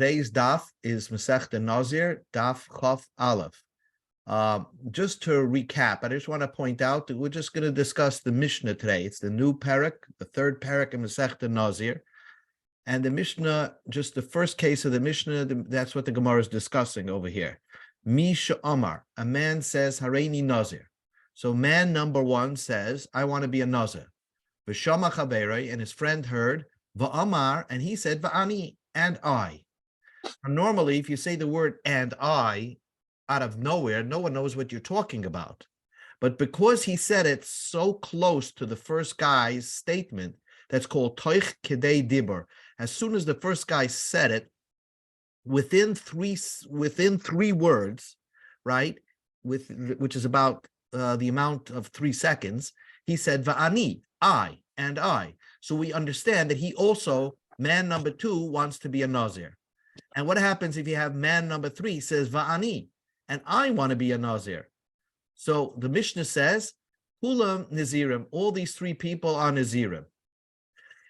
Today's daf is Masechta Nazir Daf Chaf Aleph. Just to recap, I just want to point out that we're just going to discuss the Mishnah today. It's the new parak, the third parak in Masechta Nazir. And the Mishnah, just the first case of the Mishnah, that's what the Gemara is discussing over here. Misha Omar, a man says, Hareini Nazir. So man number one says, I want to be a Nazir. V'shama Chaberei, and his friend heard, Va'amar, and he said, Va'ani, and I. Now, normally, if you say the word and I out of nowhere, no one knows what you're talking about. But because he said it so close to the first guy's statement, that's called Toich Kedei Dibur. As soon as the first guy said it, within three words, right, which is about the amount of 3 seconds, he said Va'ani, I, and I. So we understand that he also, man number two, wants to be a Nazir. And what happens if you have man number three says Va'ani, and I want to be a Nazir? So the Mishnah says, Kulam Nazirim, all these three people are Nazirim.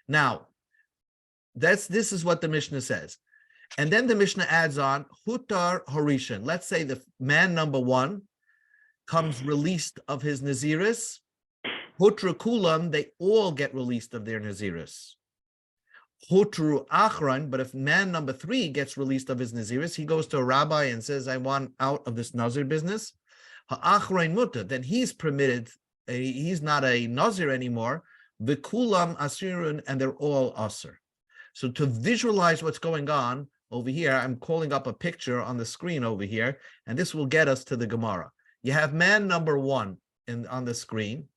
Now, this is what the Mishnah says. And then the Mishnah adds on, Hutar Horishan. Let's say the man number one comes released of his Naziris. Hutra Kulam, they all get released of their Naziris. Hutru Achran, but if man number three gets released of his Naziris, he goes to a rabbi and says, I want out of this Nazir business. Ha'achrain muta, then he's permitted, he's not a Nazir anymore. V'kulam asirun, and they're all asir. So to visualize what's going on over here, I'm calling up a picture on the screen over here, and this will get us to the Gemara. You have man number one on the screen,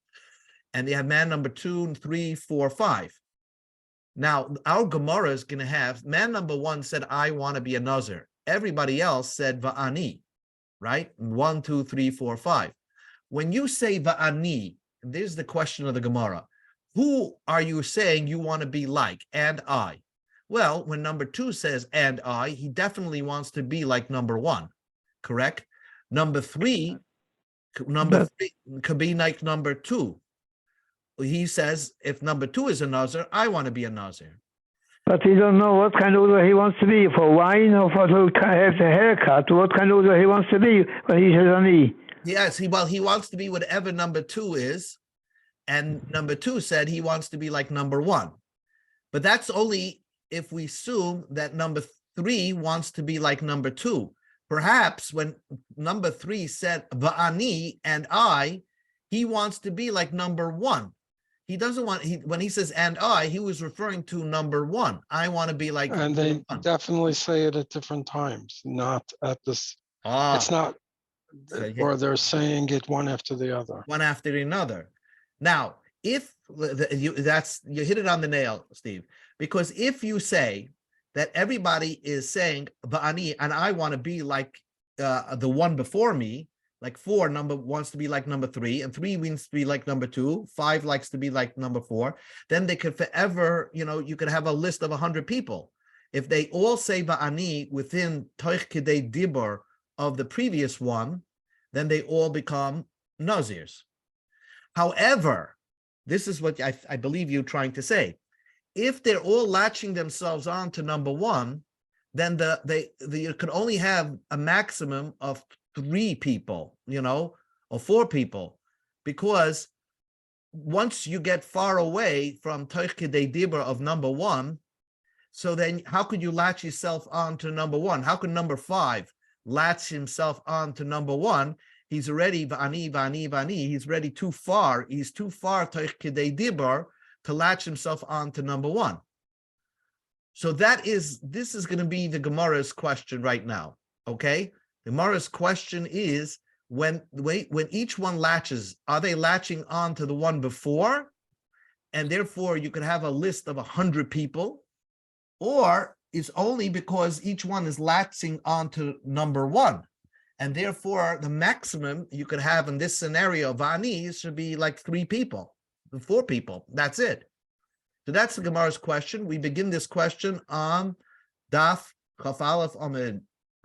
and you have man number 2, 3, 4, 5. Now, our Gemara is going to have, man number one said, I want to be a Nazir. Everybody else said Va'ani, right? 1, 2, 3, 4, 5. When you say Va'ani, there's the question of the Gemara. Who are you saying you want to be like, and I? Well, when number two says, and I, he definitely wants to be like number one, correct? Number three could be like number two. He says, if number two is a Nazir, I want to be a Nazir. But he don't know what kind of Uzzah he wants to be, for wine or for to have the haircut, what kind of Uzzah he wants to be when he says Ani. Yes, he wants to be whatever number two is, and number two said he wants to be like number one. But that's only if we assume that number three wants to be like number two. Perhaps when number three said Va'ani and I, he wants to be like number one. He doesn't want, when he says and I, he was referring to number one. I want to be like and they one. Definitely say it at different times, not at this. It's not, or they're saying it one after the other. One after another. Now, if you hit it on the nail, Steve, because if you say that everybody is saying Va'ani and I want to be like the one before me, like 4 wants to be like number 3, and 3 wants to be like number 2, 5 likes to be like number 4, then they could forever, you could have a list of 100 people. If they all say Va'ani within Toich Kedei Dibur of the previous one, then they all become Nazirs. However, this is what I believe you're trying to say. If they're all latching themselves on to number 1, then you could only have a maximum of 3 people, or 4 people, because once you get far away from Toich Kedei Dibur of number 1, so then how could you latch yourself on to number 1? How could number 5 latch himself on to number 1? He's already Va'ani, Va'ani, Va'ani. He's already too far. He's too far Toich Kedei Dibur to latch himself on to number 1. So this is going to be the Gemara's question right now, okay? The Gemara's question is, when each one latches, are they latching on to the one before? And therefore, you could have a list of 100 people, or it's only because each one is latching on to number 1. And therefore, the maximum you could have in this scenario of Va'ani should be like 3 people, 4 people. That's it. So that's the Gemara's question. We begin this question on Daf Chaf Aleph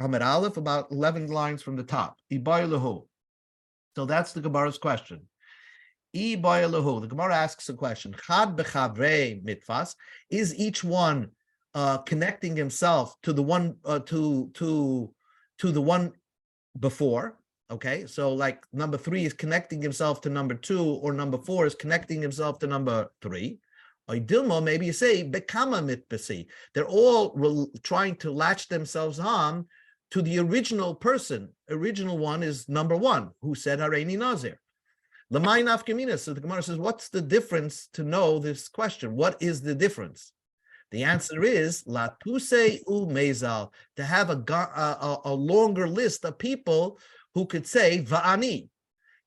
Amid Aleph, about 11 lines from the top. Ibaylahu. So that's the Gemara's question. Ibaylahu. The Gemara asks a question. Chad b'chavrei mitfas. Is each one connecting himself to the one to the one before. Okay, so like number 3 is connecting himself to number 2, or number 4 is connecting himself to number 3. Or Dilma, maybe you say bekama mitbasi. They're all trying to latch themselves on to the original person. Original one is number 1, who said Hareini Nazir. Lamai nafkamina. So the Gemara says, what's the difference to know this question? What is the difference? The answer is latuse u mezal, to have a longer list of people who could say va'ani.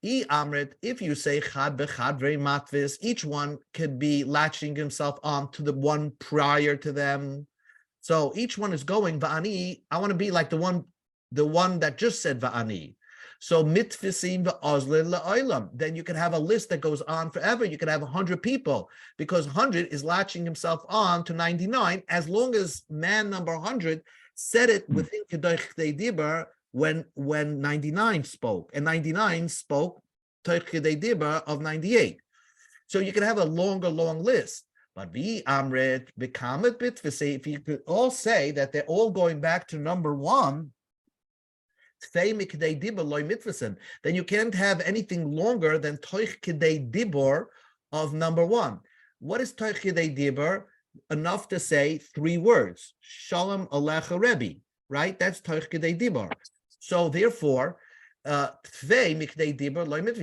If you say chad bechadrei matvis, each one could be latching himself on to the one prior to them. So each one is going va'ani. I want to be like the one that just said va'ani. So mitfisim va'ozlin la'olam. Then you can have a list that goes on forever. You can have 100 people, because 100 is latching himself on to 99, as long as man number 100 said it within Kedai Chdei Dibur when 99 spoke, and 99 spoke Kedai Dibur of 98. So you can have a long list. But vi amrit bekamet bitvisi, if you could all say that they're all going back to number 1, then you can't have anything longer than Toich Kedei Dibur of number 1. What is Toich Kedei Dibur? Enough to say 3 words. Shalom Alecha Rebbe, right? That's Toich Kedei Dibur. So therefore, you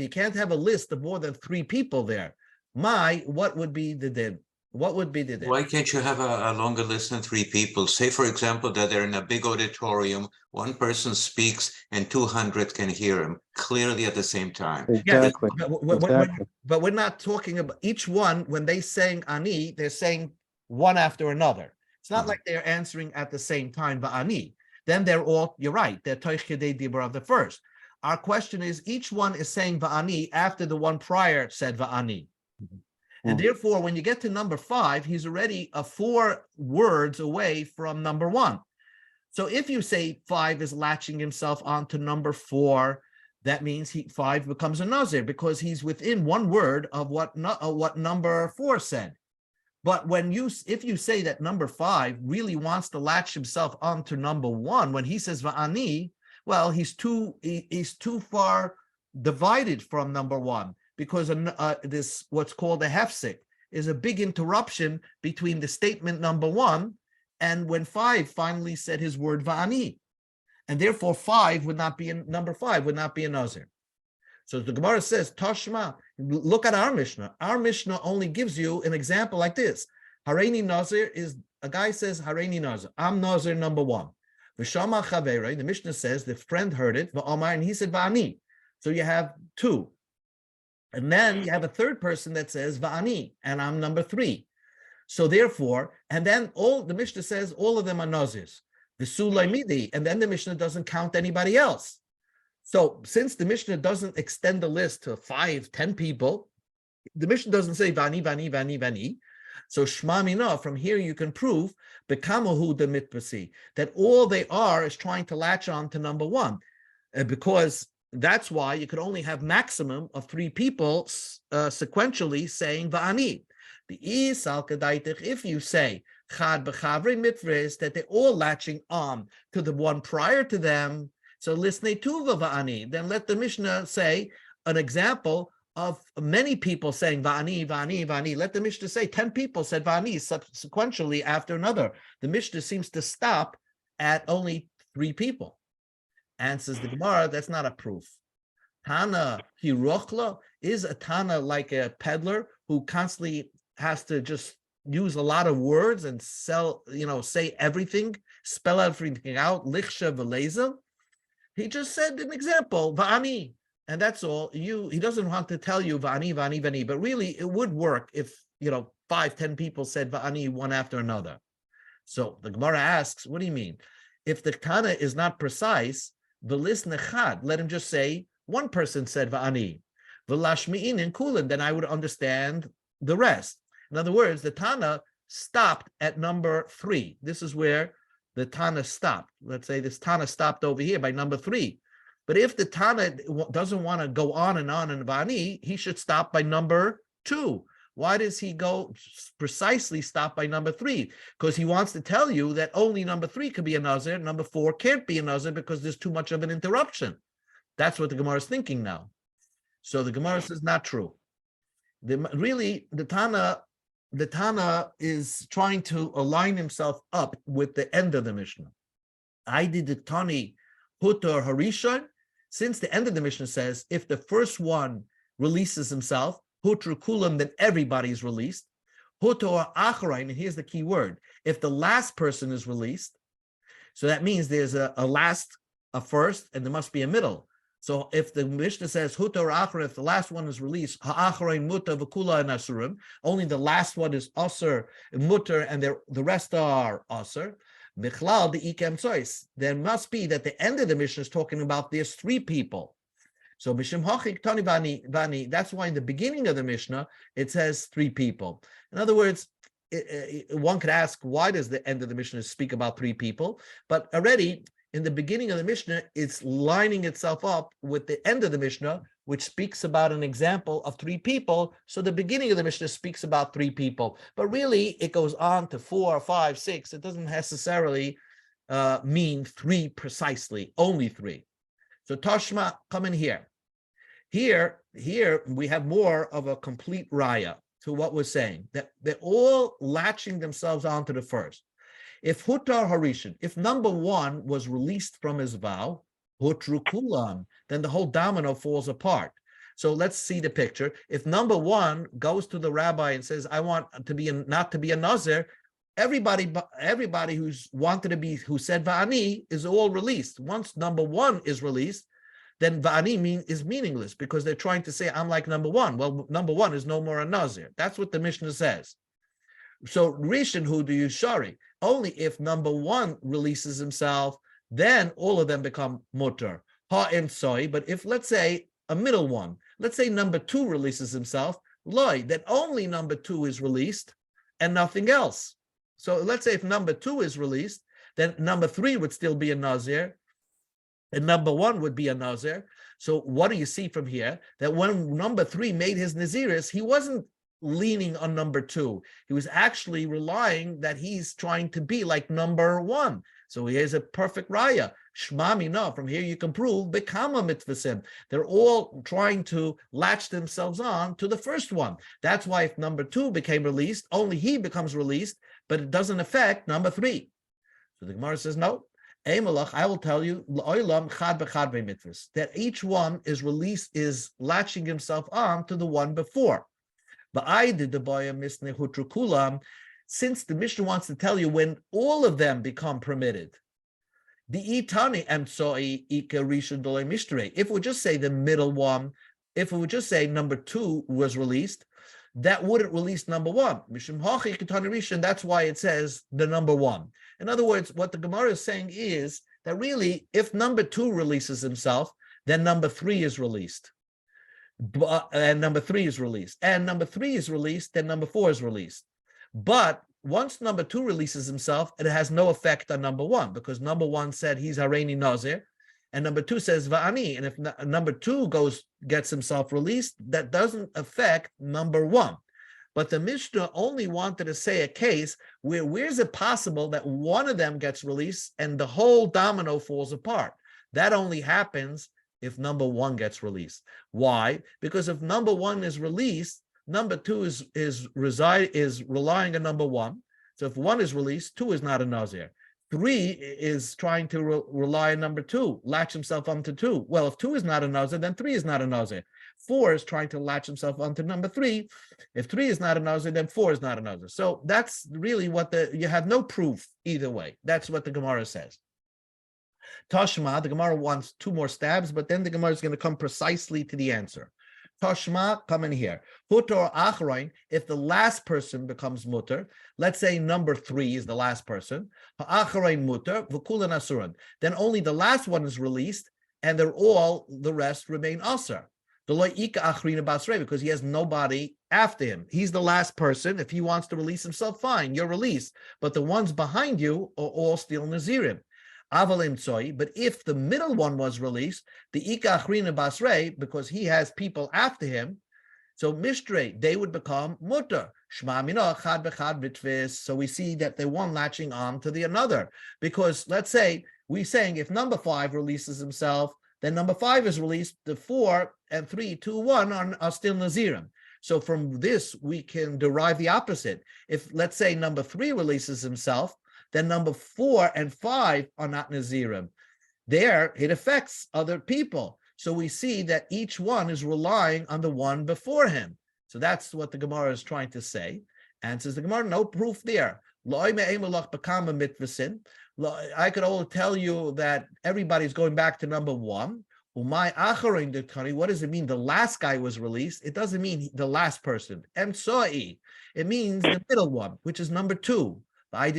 can't have a list of more than 3 people there. What would be the din? What would be the din? Why can't you have a longer list than 3 people? Say, for example, that they're in a big auditorium, one person speaks and 200 can hear him clearly at the same time. Exactly. But we're not talking about each one. When they saying ani, they're saying one after another. It's not like they're answering at the same time, but ani. Then they're all, you're right, they're Toich Kedei Dibur of the first. Our question is, each one is saying va'ani after the one prior said va'ani. And therefore, when you get to number 5, he's already 4 words away from number 1. So if you say 5 is latching himself onto number 4, that means 5 becomes a Nazir, because he's within 1 word of what number 4 said. But if you say that number 5 really wants to latch himself onto number 1, when he says va'ani, well, he's too far divided from number 1. Because this, what's called a hefsek, is a big interruption between the statement number 1 and when 5 finally said his word va'ani. And therefore 5 would not be number 5 would not be a Nazir. So the Gemara says, Tashma, look at our Mishnah. Our Mishnah only gives you an example like this. Hareini Nazir is, a guy says, Hareini Nazir, I'm Nazir number 1. V'shama Chavera, the Mishnah says, the friend heard it, v'amar, and he said va'ani. So you have 2. And then you have a third person that says va'ani, and I'm number 3. So therefore, and then the Mishnah says all of them are Nazirs. The Sulaimidi, and then the Mishnah doesn't count anybody else. So since the Mishnah doesn't extend the list to 5, 10 people, the Mishnah doesn't say va'ani, va'ani, va'ani, va'ani. So Shma Mina, from here you can prove bekamahu de mitbasi, that all they are is trying to latch on to number 1, because that's why you could only have maximum of 3 people sequentially saying va'ani. If you say chad b'chavre mitvres, that they're all latching on to the one prior to them, so lisnei tuva va'ani, then let the Mishnah say an example of many people saying va'ani, va'ani, va'ani. Let the Mishnah say 10 people said va'ani sequentially after another. The Mishnah seems to stop at only 3 people. Answers the Gemara, that's not a proof. Tana hirochla, is a Tana like a peddler who constantly has to just use a lot of words and say everything, spell everything out, lichsha v'leza? He just said an example, va'ani, and that's all. He doesn't want to tell you va'ani, va'ani, va'ani, but really it would work if 5, 10 people said va'ani one after another. So the Gemara asks, what do you mean? If the Tana is not precise, v'lis nechad, let him just say one person said va'ani, v'lashmi'in in kulin, then I would understand the rest. In other words, the Tana stopped at number 3. This is where the Tana stopped. Let's say this Tana stopped over here by number 3. But if the Tana doesn't want to go on and va'ani, he should stop by number 2. Why does he go precisely stop by number 3? Because he wants to tell you that only number 3 could be a Nazir, number 4 can't be a Nazir because there's too much of an interruption. That's what the Gemara is thinking now. So the Gemara says not true. The Tana is trying to align himself up with the end of the Mishnah. I did the Tani Hutor Harishon. Since the end of the Mishnah says, if the first one releases himself, Hutor Kulam, then everybody's released. Hutor Acharain, and here's the key word, if the last person is released, so that means there's a last, a first, and there must be a middle. So if the Mishnah says Hutor Acharain, if the last one is released, Ha'acharain Muta V'kula and Asurim, only the last one is Asur, Mutter, and the rest are Asur. Michlal the Ikem Tzois. There must be that the end of the Mishnah is talking about there's 3 people. So Mishim Hachik Tani Bani, that's why in the beginning of the Mishnah it says 3 people. In other words, one could ask, why does the end of the Mishnah speak about 3 people? But already in the beginning of the Mishnah, it's lining itself up with the end of the Mishnah, which speaks about an example of 3 people. So the beginning of the Mishnah speaks about 3 people, but really it goes on to 4, 5, 6. It doesn't necessarily mean 3 precisely, only 3. So Tashma, come in here. Here we have more of a complete raya to what we're saying, that they're all latching themselves onto the first. If Hutar Harishan, if number 1 was released from his vow, Hutru Kulam, then the whole domino falls apart. So let's see the picture. If number 1 goes to the rabbi and says, I want to be not to be a Nazir, everybody who's wanted to be, who said Va'ani, is all released. Once number 1 is released, then Va'ani is meaningless, because they're trying to say, I'm like number 1. Well, number 1 is no more a Nazir. That's what the Mishnah says. So Rishon Hu do Yushari, only if number 1 releases himself, then all of them become mutter. Ha and soy, but if, let's say, a middle one, let's say number 2 releases himself, loy, then only number 2 is released and nothing else. So let's say if number 2 is released, then number 3 would still be a Nazir, and number 1 would be a Nazir. So what do you see from here? That when number 3 made his Naziris, he wasn't leaning on number 2. He was actually relying that he's trying to be like number 1. So here's a perfect raya. Shmami, no, from here you can prove Bekama mitzvasim. They're all trying to latch themselves on to the first one. That's why if number 2 became released, only he becomes released, but it doesn't affect number 3. So the Gemara says, no. I will tell you that each one is released, is latching himself on to the one before. But I did the boya misne hutrukulam, since the Mishnah wants to tell you when all of them become permitted. The itani emsoi ika rishon dolei mishtere. If we just say the middle one, if we would just say number 2 was released, that wouldn't release number 1. Mishum hachi ketani rishon. That's why it says the number 1. In other words, what the Gemara is saying is that really, if number 2 releases himself, then number 3 is released. And number 3 is released. And number 3 is released, then number 4 is released. But once number 2 releases himself, it has no effect on number 1, because number 1 said he's Hareini Nazir, and number 2 says Va'ani. And if number 2 gets himself released, that doesn't affect number 1. But the Mishnah only wanted to say a case where is it possible that one of them gets released and the whole domino falls apart? That only happens if number 1 gets released. Why? Because if number 1 is released, number 2 is relying on number 1. So if 1 is released, 2 is not a Nazir. 3 is trying to rely on number 2, latch himself onto 2. Well, if 2 is not a Nazir, then 3 is not a Nazir. 4 is trying to latch himself onto number 3. If 3 is not a Nazir, then 4 is not a Nazir. So that's really what you have no proof either way. That's what the Gemara says. Tashma, the Gemara wants 2 more stabs, but then the Gemara is going to come precisely to the answer. Tashma, come in here. Hutor achrain, if the last person becomes mutter, let's say number 3 is the last person, achrain mutter, v'kulan asuran, then only the last one is released, and the rest remain asur. Because he has nobody after him. He's the last person. If he wants to release himself, fine, you're released. But the ones behind you are all still Nazirim. But if the middle one was released, the Ika Achrina Basrei, because he has people after him, So Mishtre, they would become mutter. Shma mina chad bechad bitvis. So we see that they're one latching on to the another. Because let's say we're saying if number 5 releases himself, then number 5 is released. The 4 and 3, 2, 1 are still Nazirim. So from this, we can derive the opposite. If let's say number 3 releases himself, then number 4 and 5 are not Nazirim. There, it affects other people. So we see that each one is relying on the one before him. So that's what the Gemara is trying to say. And says the Gemara, no proof there. I could only tell you that everybody's going back to number 1. What does it mean? The last guy was released. It doesn't mean the last person. It means the middle one, which is number 2. Since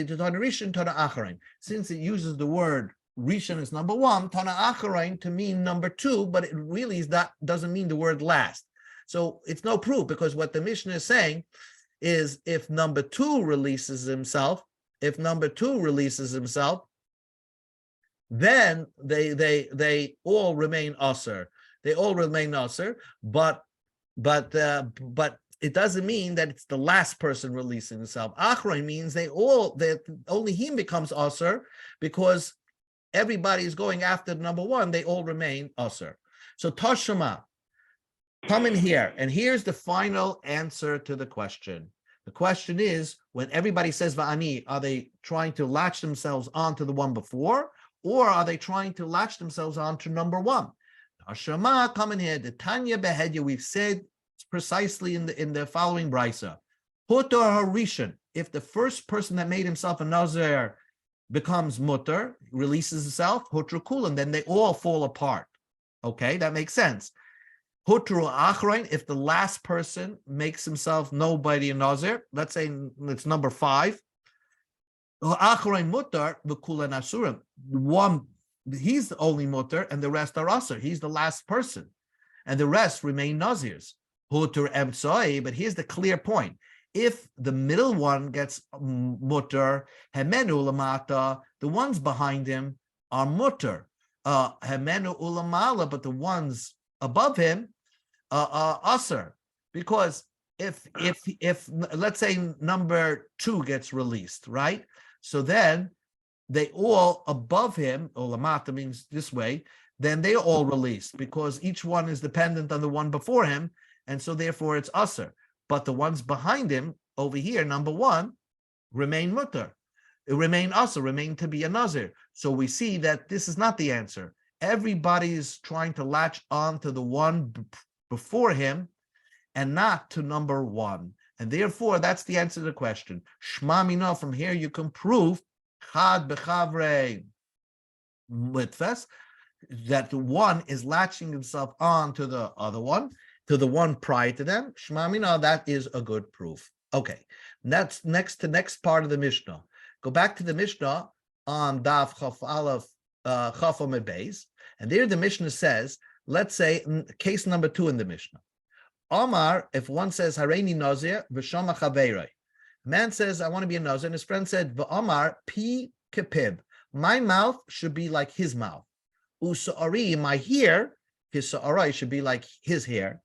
it uses the word Rishon is number 1, Tana Acharain to mean number 2, but it really is not, doesn't mean the word last. So it's no proof, because what the Mishnah is saying is if number 2 releases himself, then they all remain usher. They all remain usher, but it doesn't mean that it's the last person releasing himself. Acharain means only him becomes usher, because everybody is going after number 1, they all remain usher. So Tashema, come in here, and here's the final answer to the question. The question is, when everybody says Va'ani, are they trying to latch themselves onto the one before, or are they trying to latch themselves onto number 1? Tashema, come in here. The Tanya Behedya, we've said precisely in the following brisa. Hutor Harishan, if the first person that made himself a Nazir becomes mutter, releases himself, hutru kulan, then they all fall apart. Okay, that makes sense. Hutru achrain, if the last person makes himself nobody a nazir, let's say it's number 5. Achrain mutter v'kulan asurim. One, he's the only mutter, and the rest are asur. He's the last person, and the rest remain nazirs. Hutru emtsoi, but here's the clear point. If the middle one gets mutter, hemenu lamata, the ones behind him are mutter. Hemenu ulamala, but the ones above him are asr. Because if let's say number 2 gets released, right? So then they all above him, ulamata means this way, then they all released, because each one is dependent on the one before him, and so therefore it's asr. But the ones behind him over here, number 1, remain mutter. Remain asr, remain to be a nazir. So we see that this is not the answer. Everybody is trying to latch on to the one before him and not to number 1. And therefore, that's the answer to the question. Shma mina, from here you can prove chad bechavre mitfes, that the one is latching himself on to the other one, to the one prior to them. Shma mina, that is a good proof. Okay, that's next part of the Mishnah. Go back to the Mishnah on Daf Chaf Aleph Chaf Amud Beis, and there the Mishnah says, let's say case number 2 in the Mishnah. Omar, if one says Hareini Nazir v'shama chaveirei, man says I want to be a Nazir, and his friend said v'Omar pi kepib, my mouth should be like his mouth. Usa'ari, my hair, his sa'arai should be like his hair.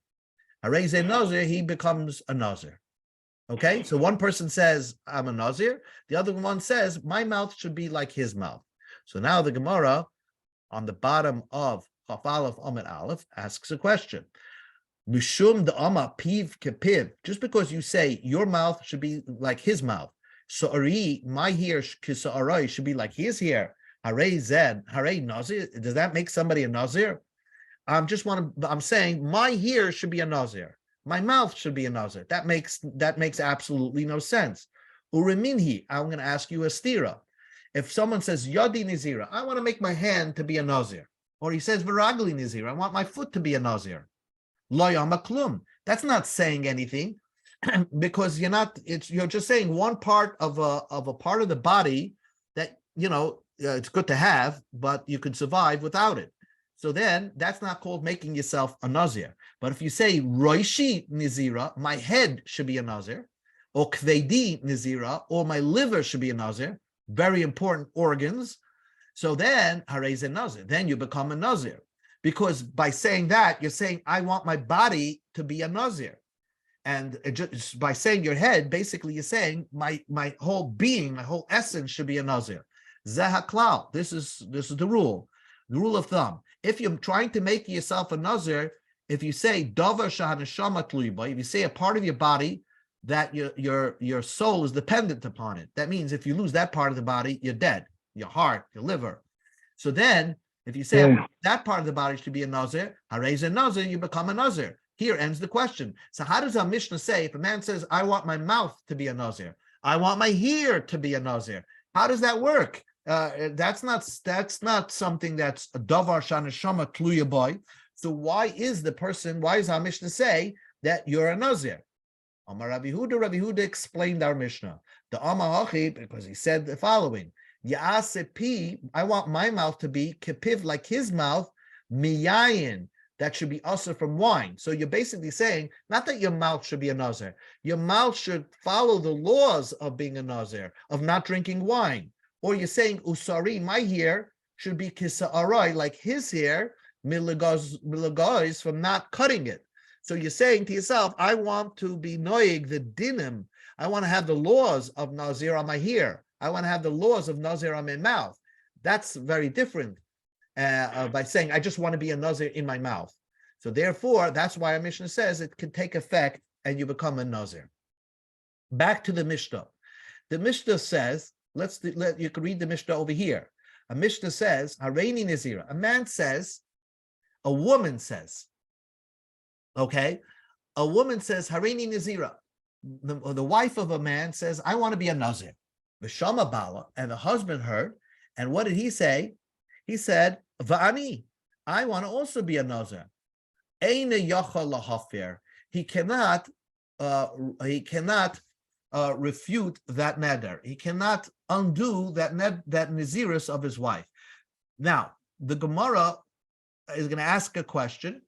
Harei Nazir, he becomes a Nazir. Okay, so one person says I'm a Nazir, the other one says my mouth should be like his mouth. So now the Gemara on the bottom of Chaf Aleph Amud Aleph asks a question. Mishum the Ama piv kepiv, just because you say your mouth should be like his mouth, Sa'ari, my hair kisa'arai should be like his hair. Harei Zed, Harei Nazir, does that make somebody a Nazir? I'm saying my hair should be a Nazir. My mouth should be a Nazir. That makes absolutely no sense. Uriminhi, I'm going to ask you a stira. If someone says Yadi Nizira, I want to make my hand to be a Nazir. Or he says Viragli Nizira, I want my foot to be a Nazir. Lo yama klum. That's not saying anything, because you're just saying one part of a part of the body that it's good to have, but you could survive without it. So then that's not called making yourself a Nazir. But if you say Roishi Nizira, my head should be a Nazir, or Kvedi Nizira, or my liver should be a Nazir, very important organs. So then Harei Nazir, then you become a Nazir. Because by saying that, you're saying, I want my body to be a Nazir. And just by saying your head, basically you're saying my whole being, my whole essence should be a nazir. Zehaklau. This is the rule of thumb. If you're trying to make yourself a nazir, if you say davar shahaneshama tluy, if you say a part of your body that your soul is dependent upon it, that means if you lose that part of the body, you're dead. Your heart, your liver. So then, if you say that part of the body should be a nazir, harez a nazir, you become a nazir. Here ends the question. So how does our Mishnah say, if a man says, I want my mouth to be a nazir, I want my ear to be a nazir, how does that work? That's not something that's a davar shaneshama tluya boy. So why is our Mishnah say that you're a nazir? Amar Rabbi Huda explained our Mishnah. The Amar Hachi, because he said the following: Ya'asepi, I want my mouth to be kepiv, like his mouth, miyayin, that should be also from wine. So you're basically saying, not that your mouth should be a nazir, your mouth should follow the laws of being a nazir, of not drinking wine. Or you're saying, usari, my hair should be kisa'arai, like his hair, milagos, from not cutting it. So you're saying to yourself, I want to be noig the dinim. I want to have the laws of nazir on my hair. I want to have the laws of nazir on my mouth. That's very different by saying, I just want to be a nazir in my mouth. So therefore, that's why our Mishnah says it can take effect and you become a nazir. Back to the Mishnah. The Mishnah says, you can read the Mishnah over here. A Mishnah says, Hareini Nazira. A man says, a woman says, okay? A woman says, Hareini Nazira. The wife of a man says, I want to be a nazir. V'shama bala, and the husband heard, and what did he say? He said, Va'ani, I want to also be a nazir. Eina yachal lahafir. He cannot refute that neder. He cannot undo that nazirus of his wife. Now, the Gemara is going to ask a question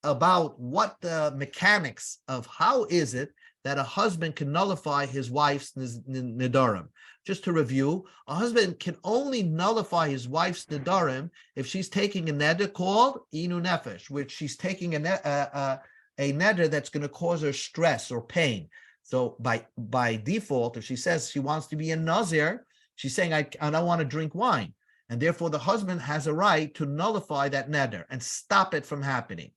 about what the mechanics of how is it that a husband can nullify his wife's nedarim. Just to review, a husband can only nullify his wife's nedarim if she's taking a neder called inu nefesh, which she's taking a neder that's going to cause her stress or pain. So by default, if she says she wants to be a nazir, she's saying, I don't want to drink wine. And therefore, the husband has a right to nullify that neder and stop it from happening.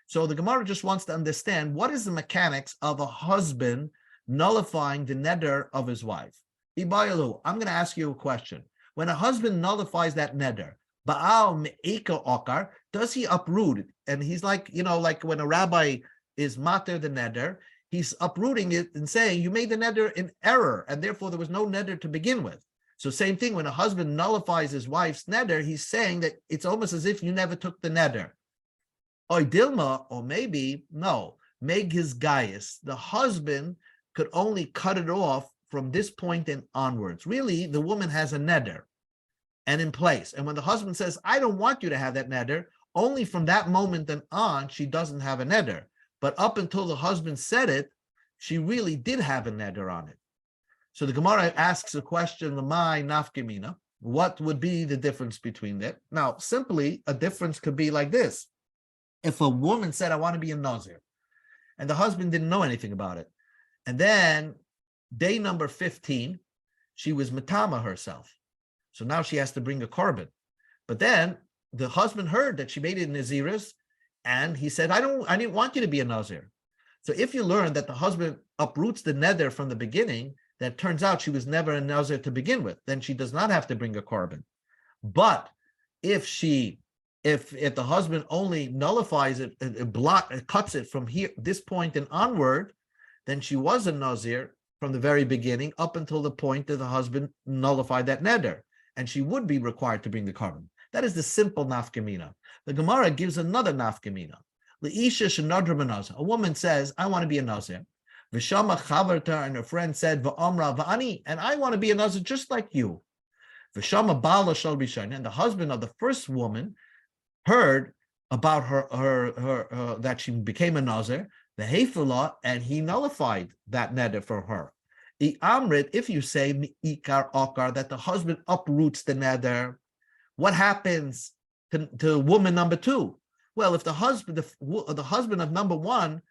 So the Gemara just wants to understand what is the mechanics of a husband nullifying the neder of his wife. Ibayalu, I'm going to ask you a question. When a husband nullifies that neder, Ba'al me'eka okar, does he uproot it? And he's like, like when a rabbi is mater the neder, he's uprooting it and saying, you made the neder in error, and therefore there was no neder to begin with. So same thing, when a husband nullifies his wife's neder, he's saying that it's almost as if you never took the neder. Or Dilma, or maybe, no, meg his gaius. The husband could only cut it off from this point and onwards. Really, the woman has a neder and in place. And when the husband says, I don't want you to have that neder, only from that moment and on, she doesn't have a neder. But up until the husband said it, she really did have a neder on it. So the Gemara asks a question, Lamai nafkemina, what would be the difference between that? Now, simply, a difference could be like this. If a woman said, I want to be a nazir, and the husband didn't know anything about it, and then day number 15, she was matama herself. So now she has to bring a korban. But then the husband heard that she made it in naziris, and he said, I didn't want you to be a nazir. So if you learn that the husband uproots the neder from the beginning, that turns out she was never a nazir to begin with, then she does not have to bring a korban. But if the husband only nullifies it, cuts it from here, this point and onward, then she was a nazir from the very beginning up until the point that the husband nullified that neder, and she would be required to bring the korban. That is the simple nafkamina. The Gemara gives another nafkamina. A woman says, I want to be a nazir. V'shama chavarta, and her friend said, V'amra v'ani, and I want to be a nazir just like you. V'shama bala shal b'shayin, and the husband of the first woman heard about her that she became a nazir, the hefila, and he nullified that neder for her. Amrit, if you say ikar okar, that the husband uproots the neder, what happens to woman number two? Well, if the husband of number one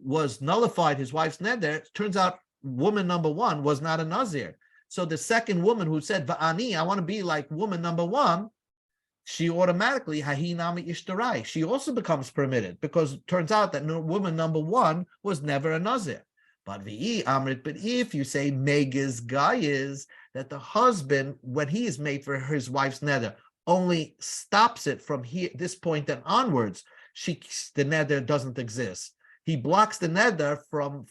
was nullified his wife's neder, turns out woman number one was not a Nazir. So the second woman who said, Va'ani, I want to be like woman number one, she automatically, Hahinami Ishtarai, she also becomes permitted, because it turns out that woman number one was never a Nazir. But if you say Megiz Gayis, that the husband, when he is made for his wife's neder, only stops it from this point and onwards, the neder doesn't exist. He blocks the neder from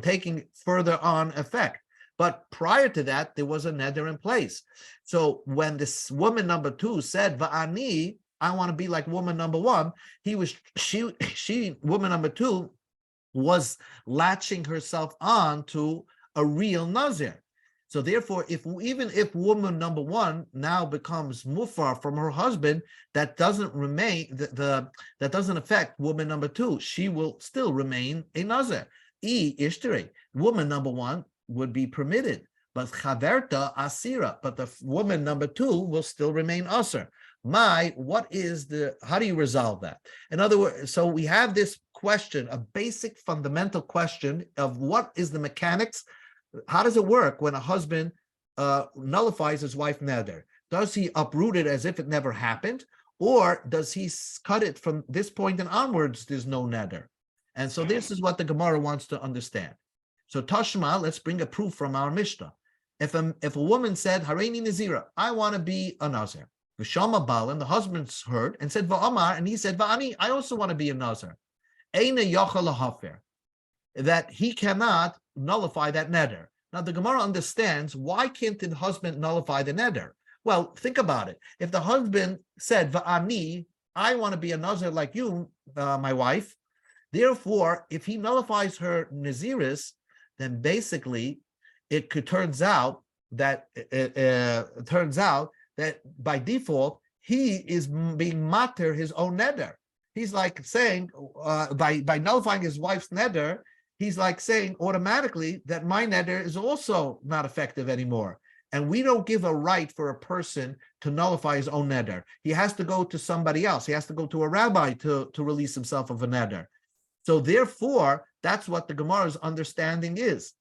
taking further on effect. But prior to that, there was a neder in place. So when this woman number two said, Va'ani, I want to be like woman number one, woman number two was latching herself on to a real Nazir. So therefore, even if woman number one now becomes mufar from her husband, that doesn't remain that doesn't affect woman number two. She will still remain a Nazir. Ishtari, woman number one would be permitted, but chaverta asira, but the woman number two will still remain asr. How do you resolve that? In other words, so we have this question, a basic fundamental question of what is the mechanics. How does it work when a husband nullifies his wife neder? Does he uproot it as if it never happened, or does he cut it from this point and onwards? There's no neder, and so this is what the Gemara wants to understand. So Tashma, let's bring a proof from our Mishnah. If a woman said, Hareini Nazira, I want to be a Nazir. V'shama Balan, the husband heard and said, Va'amar, and he said, Va'ani, I also want to be a Nazir. Eina yachal lahafer, that he cannot nullify that neder. Now the Gemara understands, why can't the husband nullify the neder? Well, think about it. If the husband said, Va'ani, I want to be a Nazir like you, my wife, therefore, if he nullifies her Naziris, then basically turns out that by default he is being mater his own neder. He's like saying by nullifying his wife's neder, he's like saying automatically that my neder is also not effective anymore. And we don't give a right for a person to nullify his own neder. He has to go to somebody else. He has to go to a rabbi to release himself of a neder. So therefore, that's what the Gemara's understanding is.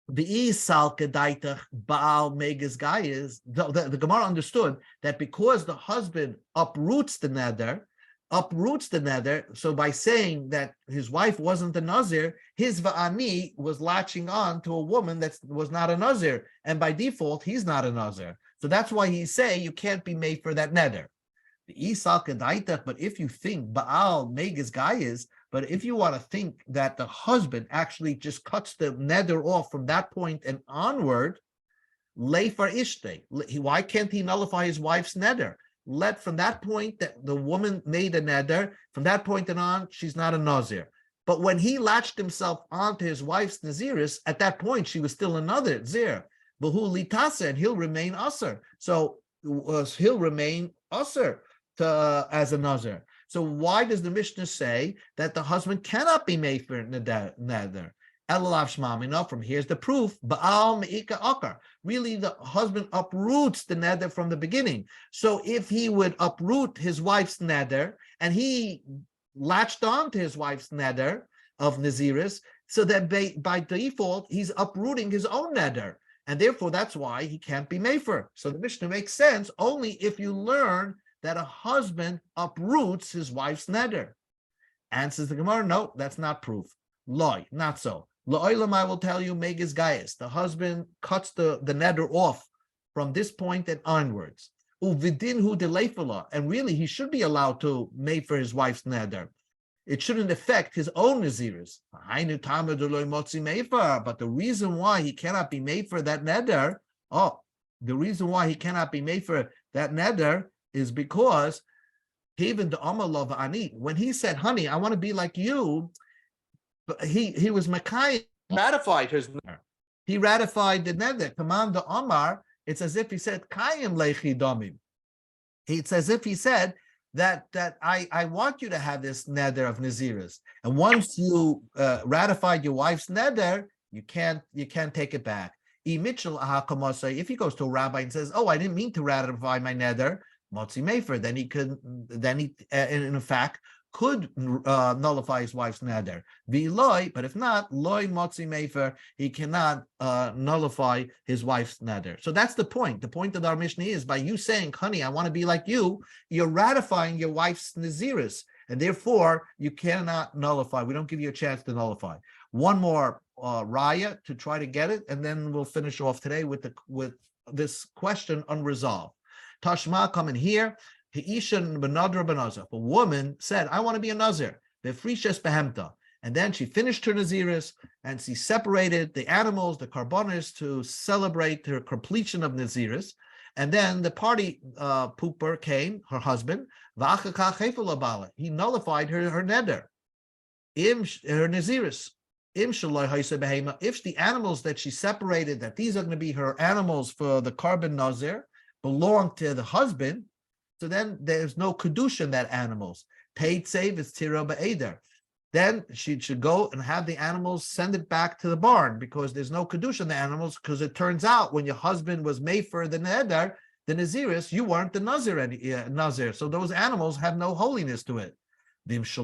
The Gemara understood that because the husband uproots the neder, so by saying that his wife wasn't a Nazir, his va'ani was latching on to a woman that was not a Nazir, and by default, he's not a Nazir. So that's why he's saying you can't be made for that neder. But if you think Baal Megiz Gayis, but if you want to think that the husband actually just cuts the neder off from that point and onward, Leifar Ishte, why can't he nullify his wife's neder? Let from that point that the woman made a neder, from that point and on, she's not a Nazir. But when he latched himself onto his wife's Naziris, at that point, she was still another Zir. Bahu Litasa, and he'll remain Asr. So he'll remain Asr as a Nazir. So why does the Mishnah say that the husband cannot be made for neder? From here's the proof. Baal meika akar. Really, the husband uproots the neder from the beginning. So if he would uproot his wife's neder and he latched on to his wife's neder of Naziris, so that by default he's uprooting his own neder, and therefore that's why he can't be mefer. So the Mishnah makes sense only if you learn that a husband uproots his wife's neder. Answers the Gemara, no, that's not proof. Loi, not so. La'olam, I will tell you, Megiz Gayis, the husband cuts the neder off from this point and onwards. Uvidinhu delayfala, and really he should be allowed to make for his wife's neder. It shouldn't affect his own naziris. But the reason why he cannot be made for that neder, is because even the Amalov Ani, when he said, honey, I want to be like you, he was Makai, ratified his neder. He ratified the neder. Command the Omar, it's as if he said, Kayim Lechi Domim. It's as if he said that I want you to have this neder of Naziris. And once you ratified your wife's neder, you can't take it back. If he goes to a rabbi and says, oh, I didn't mean to ratify my neder, Motzi Mefer, then he in fact could nullify his wife's neder. V'loy, but if not, loy motzi mefer, he cannot nullify his wife's neder. So that's the point. The point of our Mishnah is by you saying, honey, I want to be like you, you're ratifying your wife's naziris, and therefore you cannot nullify. We don't give you a chance to nullify. One more raya to try to get it, and then we'll finish off today with this question unresolved. Tashma coming here. If a woman said, I want to be a Nazir, and then she finished her Naziris and she separated the animals, the carbonis, to celebrate her completion of Naziris. And then the party pooper came, her husband, he nullified her neder, her Naziris. If the animals that she separated, that these are going to be her animals for the carbon Nazir, belong to the husband, so then there's no kedusha in that animals. Paid save is tira ba'eder. Then she should go and have the animals send it back to the barn because there's no kedusha in the animals, because it turns out when your husband was made for the neder, the naziris, you weren't the nazir. So those animals have no holiness to it. If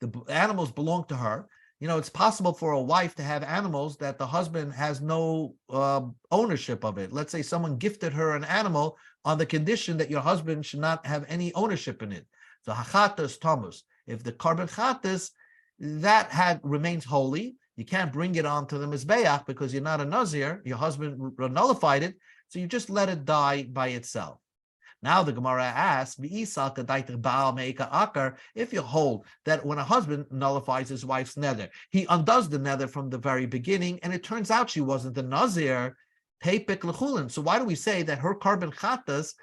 the animals belong to her, it's possible for a wife to have animals that the husband has no ownership of it. Let's say someone gifted her an animal on the condition that your husband should not have any ownership in it. So hachatas tamus. If the carbon chatas, that remains holy, you can't bring it onto the mizbeach because you're not a nazir. Your husband nullified it, so you just let it die by itself. Now the Gemara asks, if you hold that when a husband nullifies his wife's nether, he undoes the nether from the very beginning, and it turns out she wasn't the nazir, so why do we say that her carbon chatas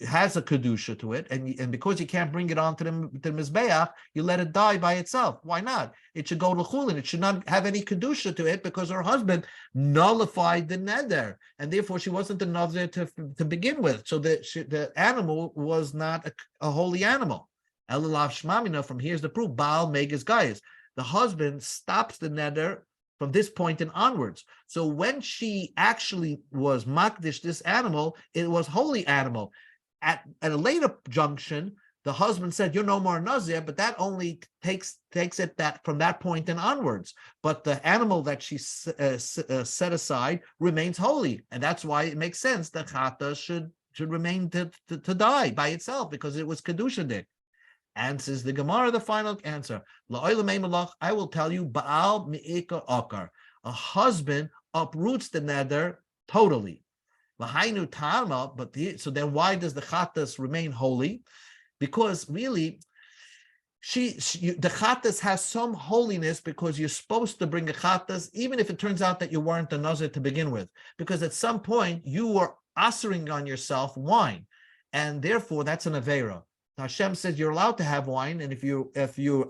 has a kedusha to it, and because you can't bring it onto the mizbeach, you let it die by itself? Why not? It should go l'chulin. It should not have any kedusha to it because her husband nullified the neder, and therefore she wasn't the nazir to begin with. So the animal was not a holy animal. Elulav shmamina. From here's the proof. Baal megas gayas. The husband stops the neder from this point and onwards. So when she actually was makdish this animal, it was holy animal. At a later junction, the husband said, "You're no more nazir," but that only takes it that from that point and onwards. But the animal that she set aside remains holy, and that's why it makes sense that chata should remain to die by itself because it was kedusha there. Answers the Gemara, the final answer. I will tell you, Baal mi'ika akar. A husband uproots the neder totally. So then why does the chatas remain holy? Because really, the chatas has some holiness because you're supposed to bring a chatas, even if it turns out that you weren't a nazir to begin with. Because at some point, you were asering on yourself wine. And therefore, that's an avera. Hashem says you're allowed to have wine, and if you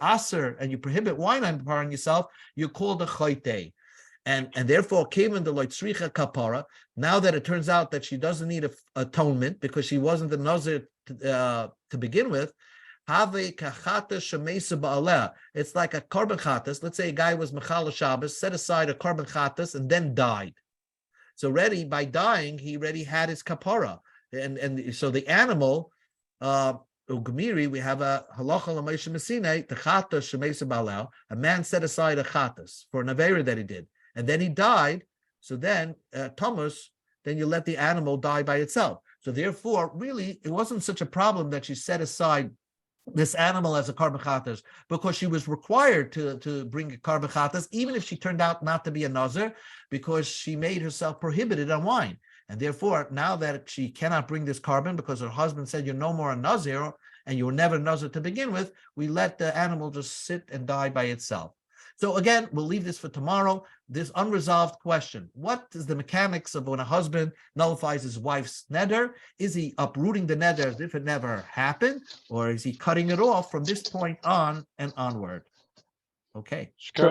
aser and you prohibit wine on yourself, you're called a chayte, and therefore came in the loitzricha kapara. Now that it turns out that she doesn't need atonement because she wasn't the nazir to begin with, have kachata shemesa ba'aleh. It's like a carbon chatas. Let's say a guy was mechala Shabbos, set aside a carbon chatas, and then died. So already by dying, he already had his kapara, and so the animal. Ugemiri, we have a halacha l'meisha mesine, the chatas shemesa balal. A man set aside a chatas for an avera that he did, and then he died. So then Thomas, then you let the animal die by itself. So therefore, really, it wasn't such a problem that she set aside this animal as a carbon chatas because she was required to bring a carbon chatas, even if she turned out not to be a nazir, because she made herself prohibited on wine. And therefore, now that she cannot bring this carbon because her husband said you're no more a nazir and you were never a nazir to begin with, we let the animal just sit and die by itself. So again, we'll leave this for tomorrow. This unresolved question: what is the mechanics of when a husband nullifies his wife's neder? Is he uprooting the neder as if it never happened, or is he cutting it off from this point on and onward? Okay. Sure.